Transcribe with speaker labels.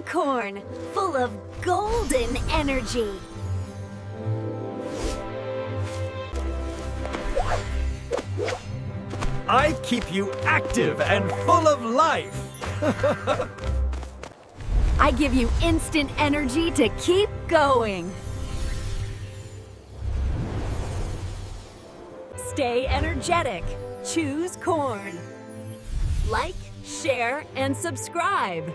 Speaker 1: corn, full of golden energy.
Speaker 2: I keep you active and full of life.
Speaker 1: I give you instant energy to keep going. Stay energetic. Choose corn. Like, share, and subscribe.